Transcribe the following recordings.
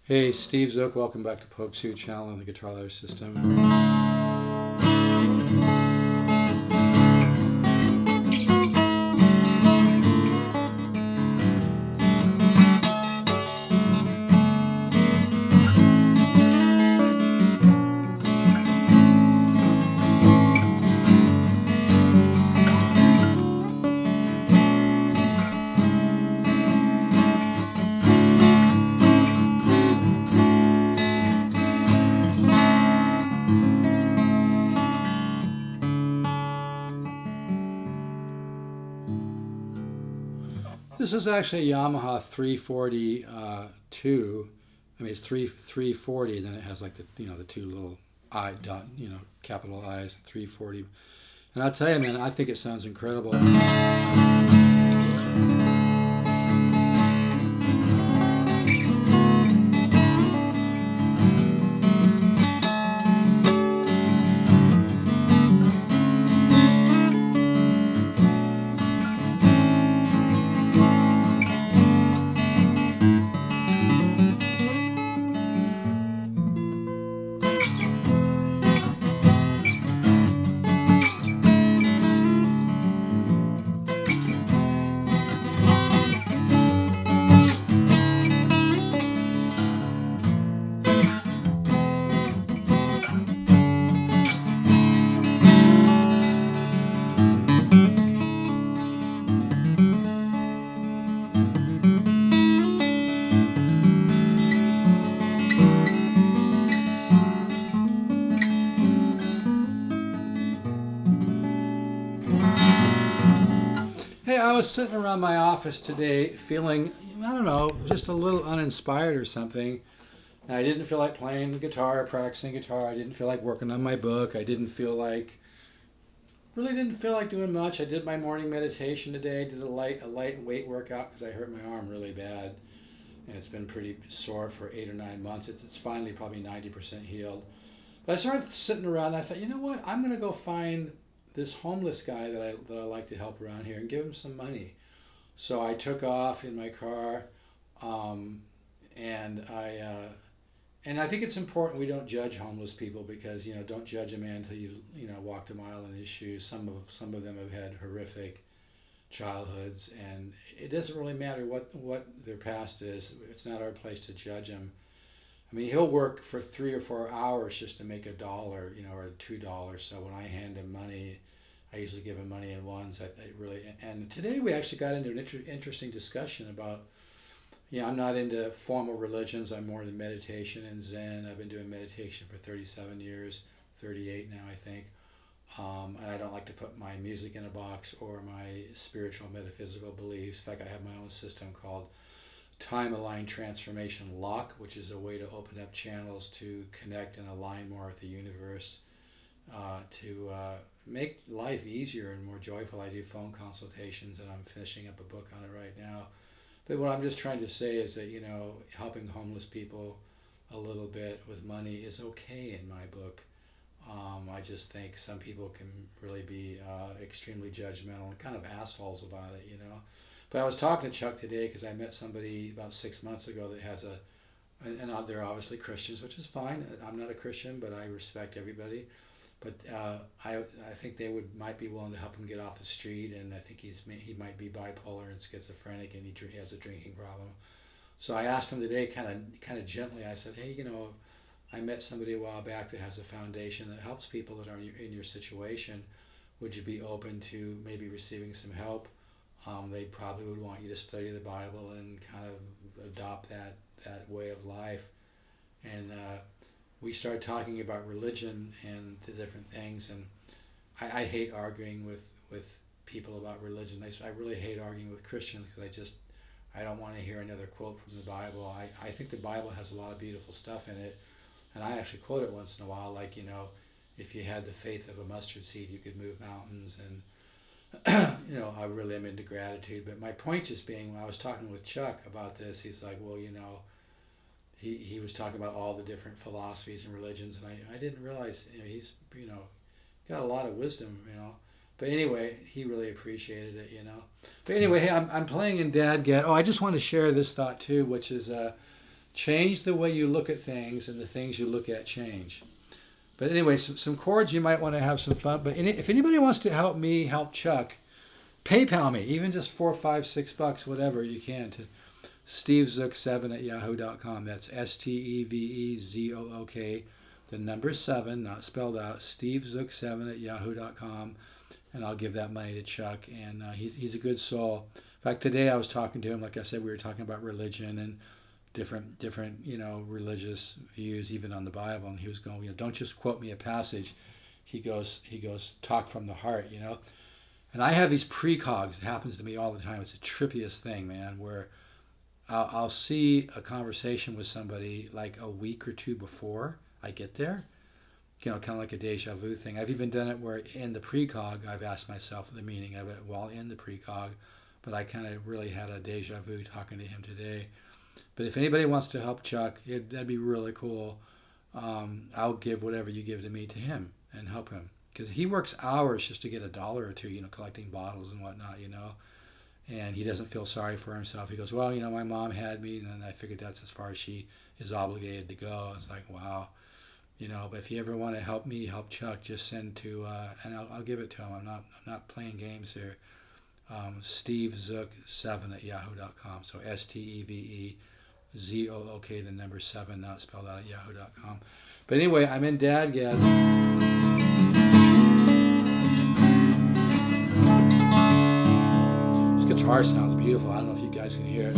Hey, Steve Zook, welcome back to Polkzoo channel on the Guitar Ladder System. This is actually a Yamaha 340 I mean, it's 340, and then it has like the two little I dot, capital I's, 340. And I'll tell you, man, I think it sounds incredible. Hey, I was sitting around my office today feeling, I don't know, just a little uninspired or something. And I didn't feel like playing the guitar, practicing guitar. I didn't feel like working on my book. Really didn't feel like doing much. I did my morning meditation today, did a light weight workout because I hurt my arm really bad. And it's been pretty sore for 8 or 9 months. It's finally probably 90% healed. But I started sitting around and I thought, you know what? I'm going to go find this homeless guy that I like to help around here and give him some money. So I took off in my car, and I think it's important we don't judge homeless people because don't judge a man until you walked a mile in his shoes. Some of them have had horrific childhoods, and it doesn't really matter what their past is. It's not our place to judge them. I mean, he'll work for 3 or 4 hours just to make $1, or $2. So when I hand him money, I usually give him money in ones. And today we actually got into an interesting discussion about, I'm not into formal religions. I'm more into meditation and Zen. I've been doing meditation for 37 years, 38 now, I think. And I don't like to put my music in a box or my spiritual metaphysical beliefs. In fact, I have my own system called Time-Aligned Transformation Lock, which is a way to open up channels to connect and align more with the universe, to make life easier and more joyful. I do phone consultations, and I'm finishing up a book on it right now. But what I'm just trying to say is that, helping homeless people a little bit with money is okay in my book. I just think some people can really be extremely judgmental and kind of assholes about it, But I was talking to Chuck today because I met somebody about 6 months ago that has and they're obviously Christians, which is fine. I'm not a Christian, but I respect everybody. But I think they might be willing to help him get off the street, and I think he might be bipolar and schizophrenic, and he has a drinking problem. So I asked him today, kind of gently. I said, hey, I met somebody a while back that has a foundation that helps people that are in your situation. Would you be open to maybe receiving some help? They probably would want you to study the Bible and kind of adopt that way of life. And we started talking about religion and the different things. And I hate arguing with people about religion. I really hate arguing with Christians because I don't want to hear another quote from the Bible. I think the Bible has a lot of beautiful stuff in it. And I actually quote it once in a while, like, if you had the faith of a mustard seed, you could move mountains. And I really am into gratitude. But my point just being, when I was talking with Chuck about this, he's like, well, he was talking about all the different philosophies and religions, and I didn't realize he's got a lot of wisdom, But anyway, he really appreciated it, But anyway, hey, I'm playing in Dadgad. Oh, I just want to share this thought too, which is Change the way you look at things, and the things you look at change. But anyway, some chords you might want to have some fun. But if anybody wants to help me help Chuck, PayPal me, even just $4, $5, $6, whatever you can, to stevezook7@yahoo.com. That's STEVEZOOK, the number 7, not spelled out, stevezook7@yahoo.com, and I'll give that money to Chuck. And he's a good soul. In fact, today I was talking to him. Like I said, we were talking about religion and different religious views, even on the Bible. And he was going, don't just quote me a passage. He goes, talk from the heart, And I have these precogs. It happens to me all the time. It's the trippiest thing, man, where I'll see a conversation with somebody like a week or two before I get there, kind of like a deja vu thing. I've even done it where in the precog, I've asked myself the meaning of it while in the precog, but I kind of really had a deja vu talking to him today. But if anybody wants to help Chuck, that'd be really cool. I'll give whatever you give to me to him and help him. Because he works hours just to get $1 or $2, collecting bottles and whatnot, And he doesn't feel sorry for himself. He goes, well, my mom had me, and I figured that's as far as she is obligated to go. It's like, wow. But if you ever want to help me help Chuck, just send to, and I'll give it to him. I'm not playing games here. stevezook7@yahoo.com. So STEVEZOOK, the number 7, not spelled out, at yahoo.com. But anyway, I'm in Dadgad. This guitar sounds beautiful. I don't know if you guys can hear it.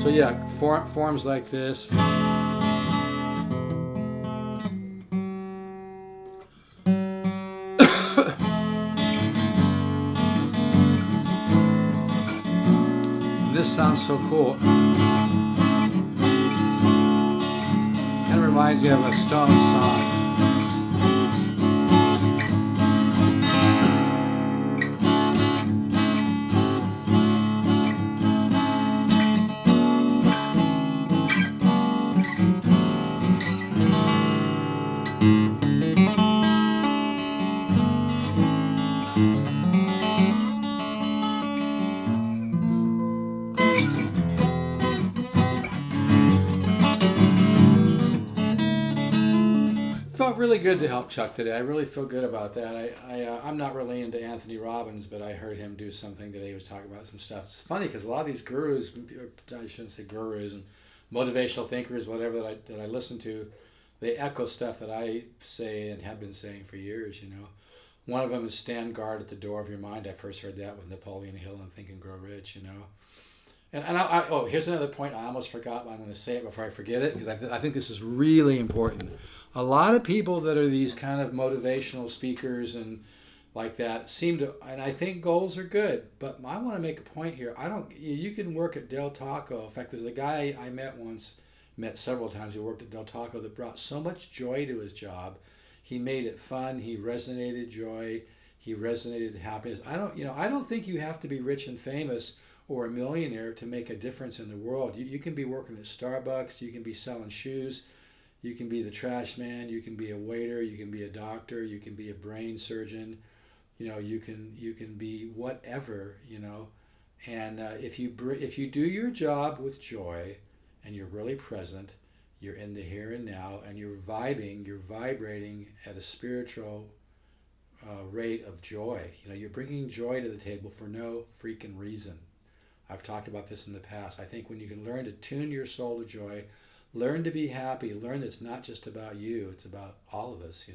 So yeah, forms like this. This sounds so cool. Kind of reminds me of a Stones song. Felt really good to help Chuck today. I really feel good about that. I'm not really into Anthony Robbins, but I heard him do something today. He was talking about some stuff. It's funny because a lot of these gurus, I shouldn't say gurus, and motivational thinkers, whatever that I listen to, they echo stuff that I say and have been saying for years. One of them is stand guard at the door of your mind. I first heard that with Napoleon Hill and Think and Grow Rich. And here's another point I almost forgot, but I'm going to say it before I forget it, because I think this is really important. A lot of people that are these kind of motivational speakers and like that seem to, and I think goals are good, but I want to make a point here. You can work at Del Taco. In fact, there's a guy I met several times who worked at Del Taco that brought so much joy to his job. He made it fun. He resonated joy. He resonated happiness. I don't think you have to be rich and famous or a millionaire to make a difference in the world. You can be working at Starbucks. You can be selling shoes. You can be the trash man. You can be a waiter. You can be a doctor. You can be a brain surgeon. You can be whatever. And if you do your job with joy, and you're really present, you're in the here and now, and you're vibrating at a spiritual rate of joy. You're bringing joy to the table for no freaking reason. I've talked about this in the past. I think when you can learn to tune your soul to joy, learn to be happy, learn that it's not just about you, it's about all of us,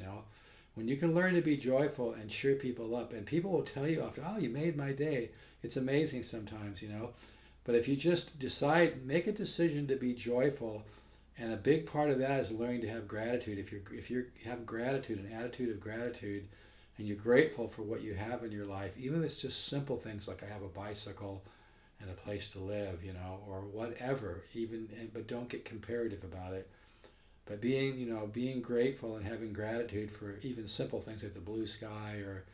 When you can learn to be joyful and cheer people up, and people will tell you after, oh, you made my day. It's amazing sometimes, But if you just decide, make a decision to be joyful, and a big part of that is learning to have gratitude. If you have gratitude, an attitude of gratitude, and you're grateful for what you have in your life, even if it's just simple things like I have a bicycle and a place to live, or whatever, but don't get comparative about it. But being grateful and having gratitude for even simple things like the blue sky or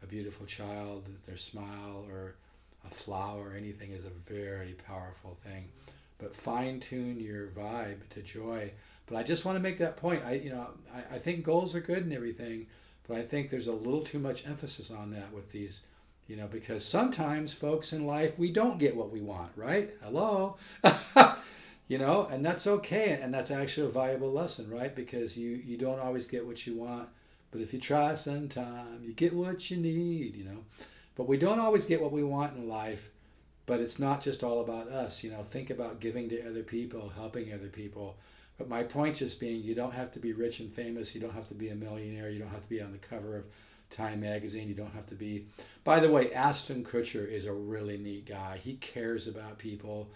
a beautiful child, their smile, or a flower, anything is a very powerful thing. But fine tune your vibe to joy. But I just want to make that point. I think goals are good and everything, but I think there's a little too much emphasis on that with these, because sometimes folks in life, we don't get what we want, right? Hello? And that's okay. And that's actually a valuable lesson, right? Because you don't always get what you want, but if you try sometime, you get what you need, But we don't always get what we want in life, but it's not just all about us, Think about giving to other people, helping other people. But my point just being, you don't have to be rich and famous. You don't have to be a millionaire. You don't have to be on the cover of Time magazine. You don't have to be. By the way, Ashton Kutcher is a really neat guy. He cares about people.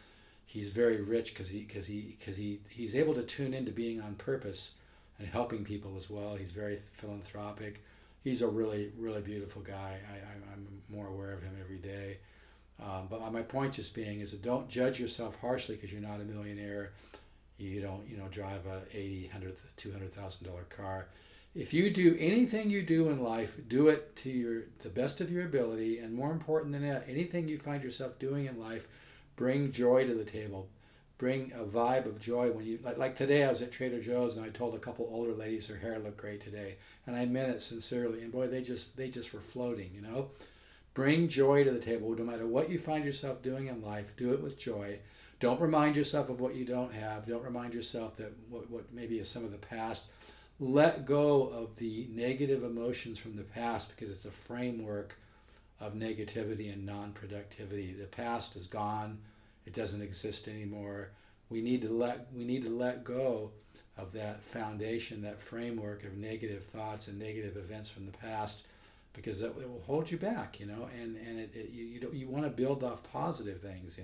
He's very rich because he's able to tune into being on purpose and helping people as well. He's very philanthropic. He's a really, really beautiful guy. I'm more aware of him every day. But my point just being is that don't judge yourself harshly because you're not a millionaire. You don't, drive a $80,000, $100,000, $200,000 car. If you do anything you do in life, do it to the best of your ability, and more important than that, anything you find yourself doing in life, bring joy to the table. Bring a vibe of joy when you like today. I was at Trader Joe's and I told a couple older ladies her hair looked great today, and I meant it sincerely. And boy, they just were floating, Bring joy to the table. No matter what you find yourself doing in life, do it with joy. Don't remind yourself of what you don't have. Don't remind yourself that what maybe is some of the past. Let go of the negative emotions from the past because it's a framework of negativity and non-productivity. The past is gone. It doesn't exist anymore. We need to let go of that foundation, that framework of negative thoughts and negative events from the past, because it will hold you back, and you want to build off positive things,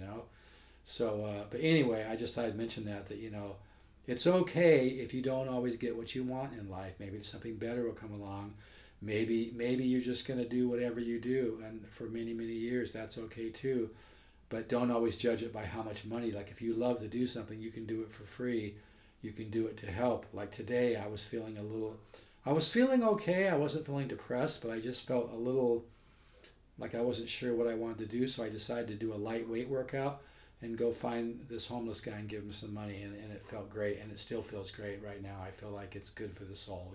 So, but anyway, I just thought I'd mention that it's okay if you don't always get what you want in life. Maybe something better will come along. Maybe you're just going to do whatever you do, and for many, many years, that's okay too. But don't always judge it by how much money. Like if you love to do something, you can do it for free. You can do it to help. Like today, I was feeling okay. I wasn't feeling depressed, but I just felt a little like I wasn't sure what I wanted to do. So I decided to do a lightweight workout and go find this homeless guy and give him some money. And it felt great. And it still feels great right now. I feel like it's good for the soul,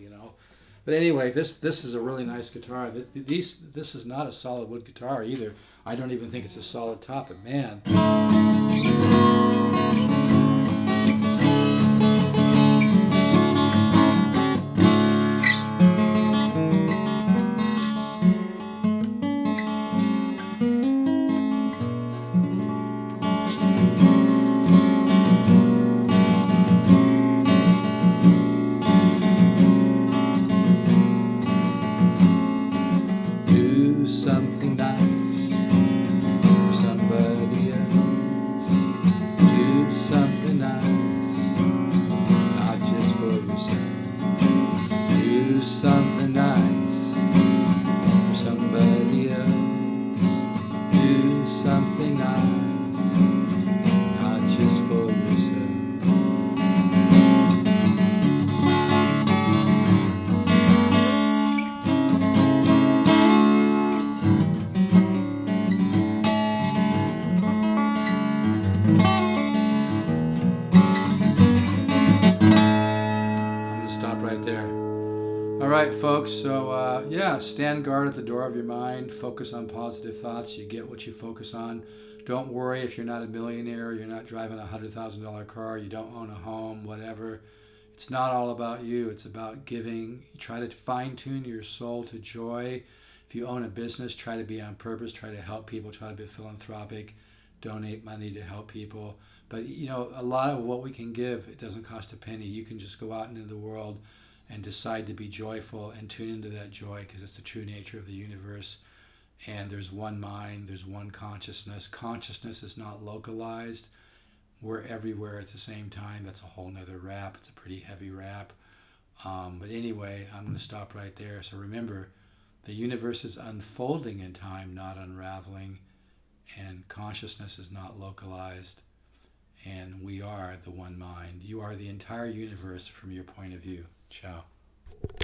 But anyway, this is a really nice guitar. This is not a solid wood guitar either. I don't even think it's a solid top, but man. Do something nice for somebody else. Do something nice, not just for yourself. Do something nice for somebody else. Do something nice, not just for yourself. Right there. All right, folks. So stand guard at the door of your mind. Focus on positive thoughts. You get what you focus on. Don't worry if you're not a millionaire, you're not driving a $100,000 car, you don't own a home, whatever. It's not all about you. It's about giving. Try to fine-tune your soul to joy. If you own a business, try to be on purpose. Try to help people. Try to be philanthropic. donate money to help people. But a lot of what we can give, it doesn't cost a penny. You can just go out into the world and decide to be joyful and tune into that joy, because it's the true nature of the universe. And there's one mind, there's one consciousness. Consciousness is not localized. We're everywhere at the same time. That's a whole nother rap. It's a pretty heavy rap. But anyway, I'm going to stop right there. So remember, the universe is unfolding in time, not unraveling. And consciousness is not localized. And we are the one mind. You are the entire universe from your point of view. Ciao.